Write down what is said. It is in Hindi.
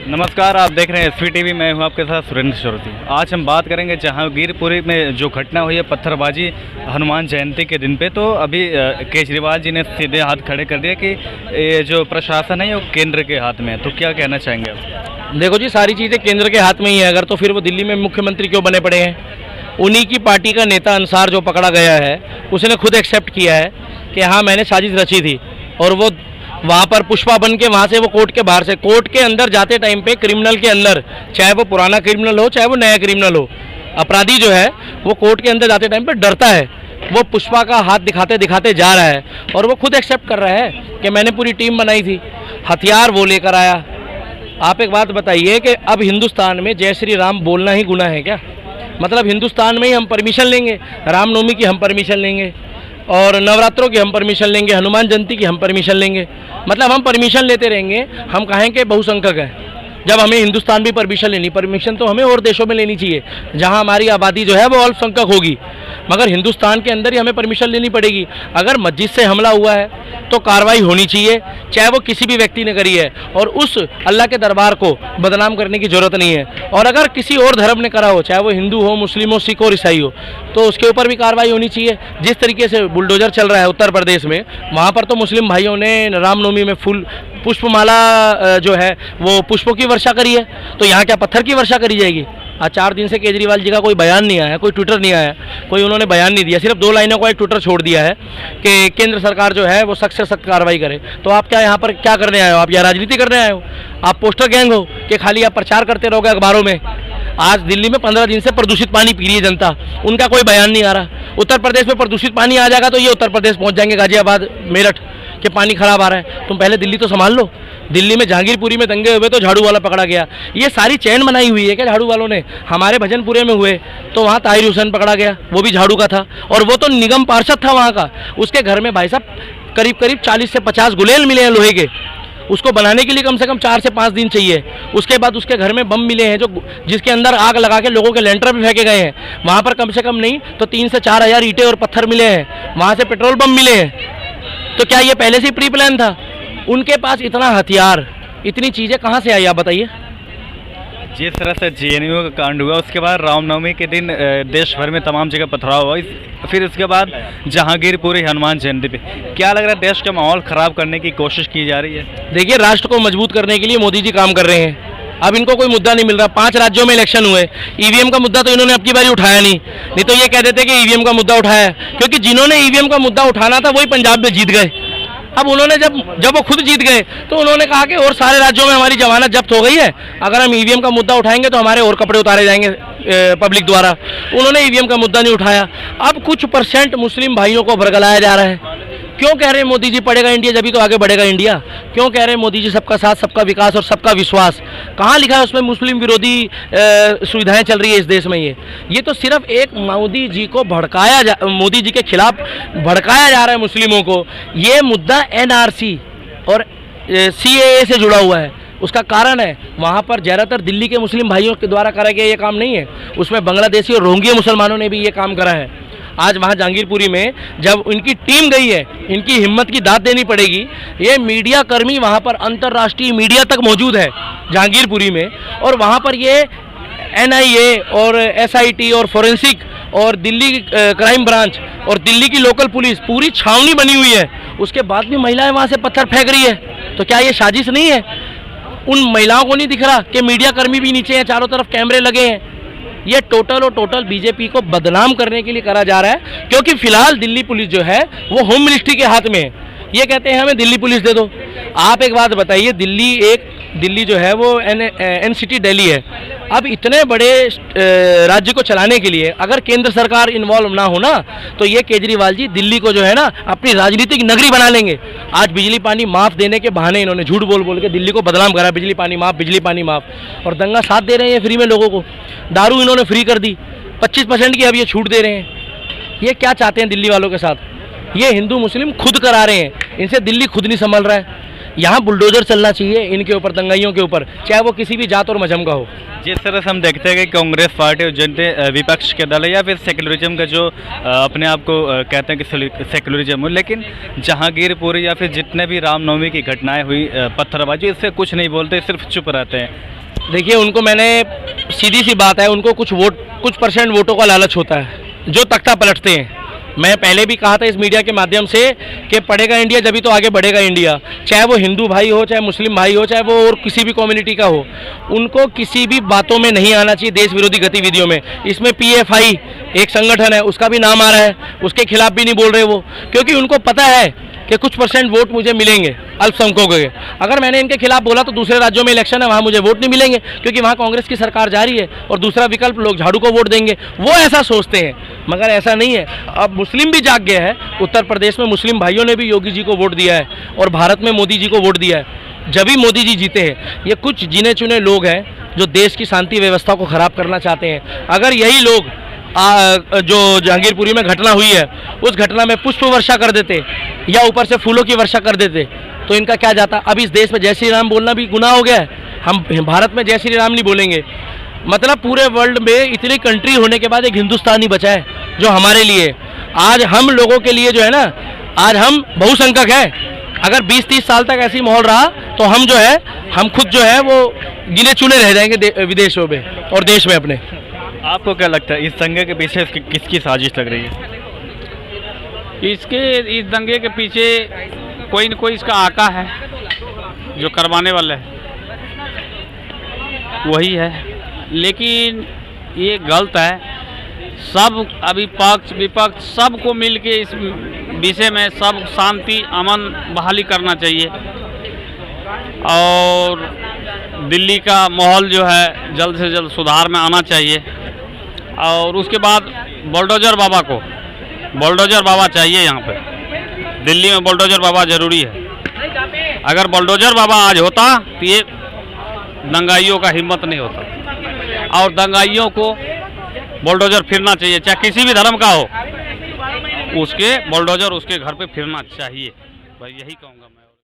नमस्कार, आप देख रहे हैं एसवी टीवी। मैं हूं आपके साथ सुरेंद्र शोरती। आज हम बात करेंगे जहांगीरपुरी में जो घटना हुई है पत्थरबाजी हनुमान जयंती के दिन पे। तो अभी केजरीवाल जी ने सीधे हाथ खड़े कर दिया कि ये जो प्रशासन है वो केंद्र के हाथ में है। तो क्या कहना चाहेंगे आप? देखो जी, सारी चीज़ें केंद्र के हाथ में ही है। अगर तो फिर वो दिल्ली में मुख्यमंत्री क्यों बने पड़े हैं? उन्हीं की पार्टी का नेता अंसार जो पकड़ा गया है उसने खुद एक्सेप्ट किया है कि हाँ मैंने साजिश रची थी। और वो वहाँ पर पुष्पा बन के वहाँ से वो कोर्ट के बाहर से कोर्ट के अंदर जाते टाइम पे क्रिमिनल के अंदर, चाहे वो पुराना क्रिमिनल हो चाहे वो नया क्रिमिनल हो, अपराधी जो है वो कोर्ट के अंदर जाते टाइम पे डरता है। वो पुष्पा का हाथ दिखाते दिखाते जा रहा है और वो खुद एक्सेप्ट कर रहा है कि मैंने पूरी टीम बनाई थी, हथियार वो लेकर आया। आप एक बात बताइए कि अब हिंदुस्तान में जय श्री राम बोलना ही गुनाह है क्या? मतलब हिंदुस्तान में ही हम परमिशन लेंगे, रामनवमी की हम परमिशन लेंगे और नवरात्रों की हम परमिशन लेंगे, हनुमान जयंती की हम परमिशन लेंगे। मतलब हम परमिशन लेते रहेंगे। हम कहेंगे बहुसंख्यक है, जब हमें हिंदुस्तान भी परमिशन तो हमें और देशों में लेनी चाहिए जहां हमारी आबादी जो है वो अल्पसंख्यक होगी। मगर हिंदुस्तान के अंदर ही हमें परमिशन लेनी पड़ेगी। अगर मस्जिद से हमला हुआ है तो कार्रवाई होनी चाहिए, चाहे वो किसी भी व्यक्ति ने करी है, और उस अल्लाह के दरबार को बदनाम करने की ज़रूरत नहीं है। और अगर किसी और धर्म ने करा हो, चाहे वो हिंदू हो, मुस्लिम हो, सिख और ईसाई हो, तो उसके ऊपर भी कार्रवाई होनी चाहिए। जिस तरीके से बुलडोजर चल रहा है उत्तर प्रदेश में, वहाँ पर तो मुस्लिम भाइयों ने रामनवमी में फूल पुष्पमाला जो है वो पुष्पों की वर्षा करी है, तो यहाँ क्या पत्थर की वर्षा करी जाएगी? आज 4 दिन से केजरीवाल जी का कोई बयान नहीं आया, कोई ट्विटर नहीं आया, कोई उन्होंने बयान नहीं दिया। सिर्फ 2 लाइनों को एक ट्विटर छोड़ दिया है कि केंद्र सरकार जो है वो सख्त से सख्त कार्रवाई करे। तो आप क्या यहाँ पर क्या करने आए हो? आप यहाँ राजनीति करने आए हो? आप पोस्टर गैंग हो कि खाली आप प्रचार करते रहोगे अखबारों में? आज दिल्ली में 15 दिन से प्रदूषित पानी पी रही है जनता, उनका कोई बयान नहीं आ रहा। उत्तर प्रदेश में प्रदूषित पानी आ जाएगा तो ये उत्तर प्रदेश पहुँच जाएंगे, गाजियाबाद, मेरठ, कि पानी खराब आ रहा है। तुम पहले दिल्ली तो संभाल लो। दिल्ली में जहांगीरपुरी में दंगे हुए तो झाड़ू वाला पकड़ा गया। ये सारी चैन बनाई हुई है क्या झाड़ू वालों ने? हमारे भजनपुरे में हुए तो वहाँ ताहिर हुसैन पकड़ा गया, वो भी झाड़ू का था, और वो तो निगम पार्षद था वहाँ का। उसके घर में भाई साहब करीब 40 से 50 गुलेल मिले हैं लोहे के। उसको बनाने के लिए कम से कम 4 से 5 दिन चाहिए। उसके बाद उसके घर में बम मिले हैं जिसके अंदर आग लगा के लोगों के लेंटर भी फेंके गए हैं। वहाँ पर कम से कम नहीं तो 3 से 4 हज़ार ईंटें और पत्थर मिले हैं। वहाँ से पेट्रोल बम मिले हैं। तो क्या ये पहले से ही प्री प्लान था? उनके पास इतना हथियार, इतनी चीज़ें कहाँ से आई आप बताइए? जिस तरह से जेएनयू का कांड हुआ उसके बाद रामनवमी के दिन देश भर में तमाम जगह पथराव हुआ, फिर उसके बाद जहांगीरपुरी हनुमान जयंती पे क्या लग रहा है देश का माहौल ख़राब करने की कोशिश की जा रही है? देखिए, राष्ट्र को मजबूत करने के लिए मोदी जी काम कर रहे हैं। अब इनको कोई मुद्दा नहीं मिल रहा। 5 राज्यों में इलेक्शन हुए, ईवीएम का मुद्दा तो इन्होंने अब की बारी उठाया नहीं तो ये कह देते कि ईवीएम का मुद्दा उठाया, क्योंकि जिन्होंने ईवीएम का मुद्दा उठाना था वही पंजाब में जीत गए। अब उन्होंने जब वो खुद जीत गए तो उन्होंने कहा कि और सारे राज्यों में हमारी जमानत जब्त हो गई है, अगर हम ईवीएम का मुद्दा उठाएंगे तो हमारे और कपड़े उतारे जाएंगे पब्लिक द्वारा। उन्होंने ईवीएम का मुद्दा नहीं उठाया। अब कुछ % मुस्लिम भाइयों को भड़काया जा रहा है। क्यों कह रहे हैं मोदी जी पढ़ेगा इंडिया, जब ही तो आगे बढ़ेगा इंडिया? क्यों कह रहे हैं मोदी जी सबका साथ, सबका विकास और सबका विश्वास? कहाँ लिखा है उसमें मुस्लिम विरोधी सुविधाएं चल रही है इस देश में? ये तो सिर्फ एक मोदी जी को मोदी जी के खिलाफ भड़काया जा रहा है मुस्लिमों को। ये मुद्दा NRC और CAA से जुड़ा हुआ है। उसका कारण है वहाँ पर ज़्यादातर दिल्ली के मुस्लिम भाइयों के द्वारा करा गया ये काम नहीं है, उसमें बांग्लादेशी और रोहिंग्या मुसलमानों ने भी ये काम करा है। आज वहाँ जहांगीरपुरी में जब उनकी टीम गई है, इनकी हिम्मत की दाद देनी पड़ेगी। ये मीडिया कर्मी वहाँ पर अंतर्राष्ट्रीय मीडिया तक मौजूद है जहांगीरपुरी में, और वहाँ पर ये NIA और SIT और फोरेंसिक और दिल्ली क्राइम ब्रांच और दिल्ली की लोकल पुलिस पूरी छावनी बनी हुई है। उसके बाद भी महिलाएं वहाँ से पत्थर फेंक रही है। तो क्या ये साजिश नहीं है? उन महिलाओं को नहीं दिख रहा कि मीडिया कर्मी भी नीचे हैं, चारों तरफ कैमरे लगे हैं? ये टोटल और टोटल बीजेपी को बदनाम करने के लिए करा जा रहा है, क्योंकि फिलहाल दिल्ली पुलिस जो है वो होम मिनिस्ट्री के हाथ में है। ये कहते हैं हमें दिल्ली पुलिस दे दो। आप एक बात बताइए, दिल्ली जो है वो NCT दिल्ली है। अब इतने बड़े राज्य को चलाने के लिए अगर केंद्र सरकार इन्वॉल्व ना हो ना, तो ये केजरीवाल जी दिल्ली को जो है ना अपनी राजनीतिक नगरी बना लेंगे। आज बिजली पानी माफ़ देने के बहाने इन्होंने झूठ बोल के दिल्ली को बदनाम करा, बिजली पानी माफ़, और दंगा साथ दे रहे हैं फ्री में लोगों को। दारू इन्होंने फ्री कर दी, 25% की अब ये छूट दे रहे हैं। ये क्या चाहते हैं दिल्ली वालों के साथ? ये हिंदू मुस्लिम खुद करा रहे हैं, इनसे दिल्ली खुद नहीं संभल रहा है। यहाँ बुलडोजर चलना चाहिए इनके ऊपर, दंगाइयों के ऊपर, चाहे वो किसी भी जात और मजहब का हो। जिस तरह से हम देखते हैं कि कांग्रेस पार्टी और जनता विपक्ष के दल है या फिर सेकुलरिज्म का जो अपने आप को कहते हैं कि सेकुलरिज्म हो, लेकिन जहांगीरपुरी या फिर जितने भी रामनवमी की घटनाएं हुई, पत्थरबाजी, इससे कुछ नहीं बोलते, सिर्फ चुप रहते हैं। देखिए, उनको मैंने, सीधी सी बात है, उनको कुछ परसेंट वोटों का लालच होता है जो तख्ता पलटते हैं। मैं पहले भी कहा था इस मीडिया के माध्यम से कि पढ़ेगा इंडिया जभी तो आगे बढ़ेगा इंडिया, चाहे वो हिंदू भाई हो, चाहे मुस्लिम भाई हो, चाहे वो और किसी भी कम्युनिटी का हो, उनको किसी भी बातों में नहीं आना चाहिए, देश विरोधी गतिविधियों में। इसमें PFI एक संगठन है, उसका भी नाम आ रहा है, उसके खिलाफ भी नहीं बोल रहे वो, क्योंकि उनको पता है कि कुछ परसेंट वोट मुझे मिलेंगे अल्पसंख्यकों के। अगर मैंने इनके खिलाफ बोला तो दूसरे राज्यों में इलेक्शन है, वहाँ मुझे वोट नहीं मिलेंगे, क्योंकि वहाँ कांग्रेस की सरकार जारी है, और दूसरा विकल्प लोग झाड़ू को वोट देंगे। वो ऐसा सोचते हैं, मगर ऐसा नहीं है। अब मुस्लिम भी जाग गए हैं, उत्तर प्रदेश में मुस्लिम भाइयों ने भी योगी जी को वोट दिया है, और भारत में मोदी जी को वोट दिया है, जब भी मोदी जी जीते हैं। ये कुछ गिने चुने लोग हैं जो देश की शांति व्यवस्था को खराब करना चाहते हैं। अगर यही लोग जो जहांगीरपुरी में घटना हुई है, उस घटना में पुष्प वर्षा कर देते या ऊपर से फूलों की वर्षा कर देते तो इनका क्या जाता। अब इस देश में जय श्री राम बोलना भी गुनाह हो गया है। हम भारत में जय श्री राम नहीं बोलेंगे, मतलब पूरे वर्ल्ड में इतनी कंट्री होने के बाद एक हिंदुस्तान ही बचा है जो हमारे लिए, आज हम लोगों के लिए जो है ना, आज हम बहुसंख्यक हैं। अगर 20-30 साल तक ऐसी माहौल रहा तो हम जो है, हम खुद जो है वो गिने चुने रह जाएंगे विदेशों में और देश में अपने। आपको क्या लगता है इस दंगे के पीछे किसकी साजिश लग रही है? इस दंगे के पीछे कोई न कोई इसका आका है जो करवाने वाला है, वही है। लेकिन ये गलत है। सब अभी पक्ष विपक्ष सबको मिलके इस विषय में सब शांति अमन बहाली करना चाहिए, और दिल्ली का माहौल जो है जल्द से जल्द सुधार में आना चाहिए। और उसके बाद बुलडोजर बाबा चाहिए यहाँ पे, दिल्ली में बुलडोजर बाबा जरूरी है। अगर बुलडोजर बाबा आज होता तो ये दंगाइयों का हिम्मत नहीं होता, और दंगाइयों को बुलडोजर फिरना चाहिए, चाहे किसी भी धर्म का हो, उसके बुलडोजर उसके घर पे फिरना चाहिए। भाई यही कहूँगा मैं।